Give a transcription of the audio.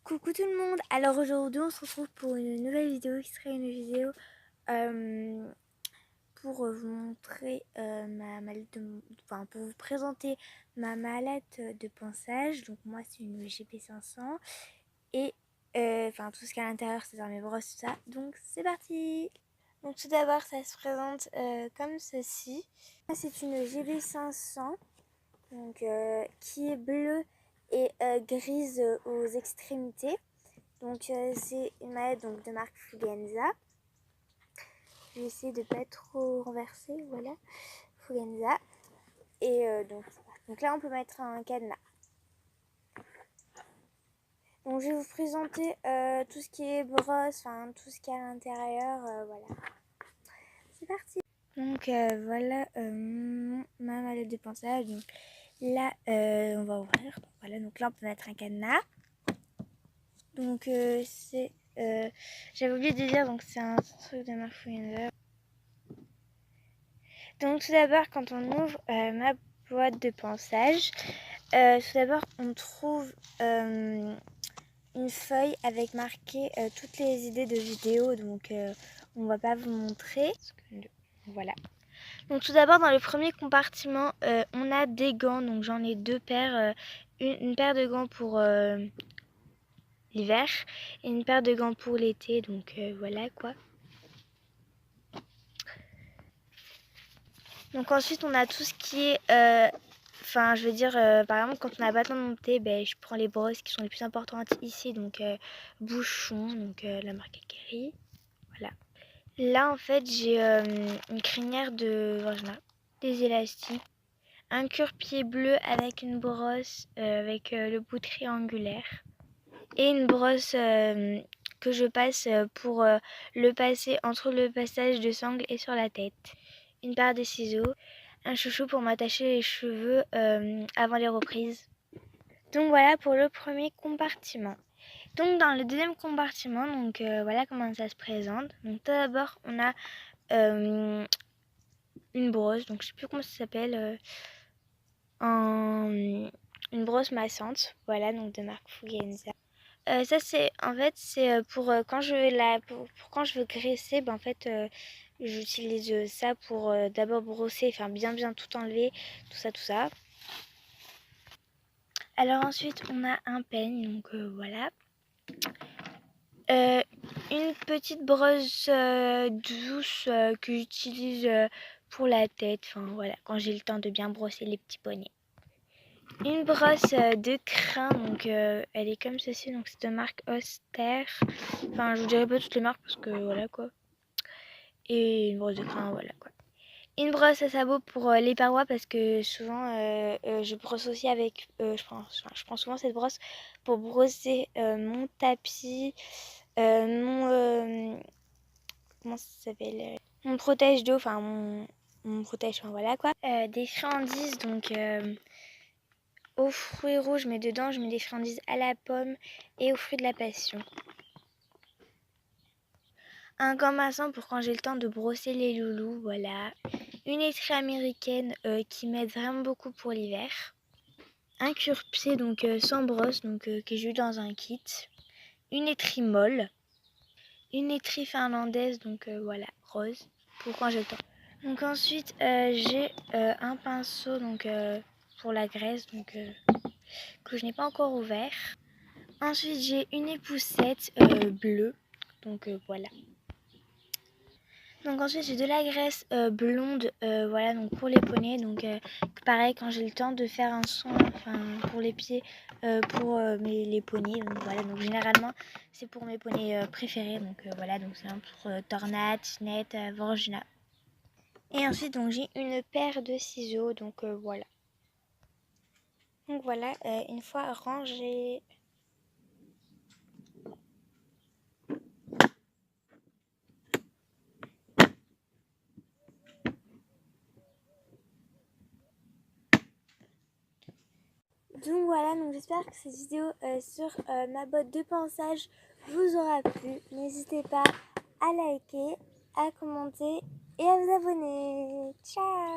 Coucou tout le monde. Alors aujourd'hui on se retrouve pour une nouvelle vidéo qui serait une vidéo pour vous montrer ma mallette pour vous présenter ma mallette de ponçage. Donc moi c'est une GP500 et tout ce qu'il y a à l'intérieur, c'est dans mes brosses, tout ça. Donc c'est parti. Donc tout d'abord ça se présente comme ceci. C'est une GB500 donc, qui est bleue et grise aux extrémités. Donc c'est une mallette donc, de marque Fugenza. Je vais essayer de ne pas trop renverser, voilà. Fugenza. Et donc là on peut mettre un cadenas. Donc je vais vous présenter tout ce qui est brosse, enfin tout ce qu'il y a à l'intérieur, voilà. C'est parti. Donc voilà ma mallette de ponçage. Donc là on va ouvrir. Donc, voilà, donc là on peut mettre un cadenas. Donc c'est j'avais oublié de dire, donc c'est un truc de marque Fugenza. Donc tout d'abord quand on ouvre ma boîte de ponçage, tout d'abord on trouve une feuille avec marqué toutes les idées de vidéos, donc on va pas vous montrer. Voilà. Donc tout d'abord dans le premier compartiment on a des gants, donc j'en ai deux paires, une paire de gants pour l'hiver et une paire de gants pour l'été, donc voilà quoi. Donc ensuite on a tout ce qui est par exemple quand on n'a pas le temps de monter, je prends les brosses qui sont les plus importantes ici, donc bouchon, donc la marque Akeri, voilà. Là en fait j'ai une crinière de Virginia, des élastiques, un cure-pied bleu avec une brosse avec le bout triangulaire et une brosse que je passe pour le passer entre le passage de sangle et sur la tête. Une paire de ciseaux, un chouchou pour m'attacher les cheveux avant les reprises. Donc voilà pour le premier compartiment. Donc dans le deuxième compartiment, donc voilà comment ça se présente. Donc tout d'abord on a une brosse, donc je sais plus comment ça s'appelle, une brosse massante, voilà, donc de marque Fugenza. Ça c'est pour quand quand je veux graisser, en fait j'utilise ça pour d'abord brosser, enfin bien tout enlever, tout ça. Alors ensuite on a un peigne, donc voilà. Une petite brosse douce que j'utilise pour la tête, enfin voilà, quand j'ai le temps de bien brosser les petits poignets. Une brosse de crin, donc elle est comme ceci, donc c'est de marque Oster. Enfin je vous dirai pas toutes les marques parce que voilà quoi. Et une brosse de crin, voilà quoi. Une brosse à sabot pour les parois parce que souvent je brosse aussi avec, je prends souvent cette brosse pour brosser mon tapis, comment ça s'appelle, mon protège d'eau, enfin mon protège, enfin voilà quoi. Des friandises, donc aux fruits rouges, mais dedans je mets des friandises à la pomme et aux fruits de la passion. Un gant massant pour quand j'ai le temps de brosser les loulous, voilà. Une étrie américaine qui m'aide vraiment beaucoup pour l'hiver. Un cure-pied donc sans brosse, donc que j'ai eu dans un kit. Une étrie molle. Une étrie finlandaise, donc voilà, rose, pour quand j'ai le temps. Donc ensuite j'ai un pinceau donc pour la graisse, donc que je n'ai pas encore ouvert. Ensuite j'ai une époussette bleue, donc voilà. Donc ensuite j'ai de la graisse blonde, voilà, donc pour les poignets, donc pareil quand j'ai le temps de faire un soin, enfin pour les pieds, pour les poignets, donc voilà, donc généralement c'est pour mes poignets préférés, donc voilà, donc c'est un pour Tornade, Tinette, Vorgina. Et ensuite donc j'ai une paire de ciseaux, donc voilà. Donc voilà, une fois rangé. Donc voilà, donc j'espère que cette vidéo sur ma botte de ponçage vous aura plu. N'hésitez pas à liker, à commenter et à vous abonner. Ciao!